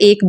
1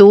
2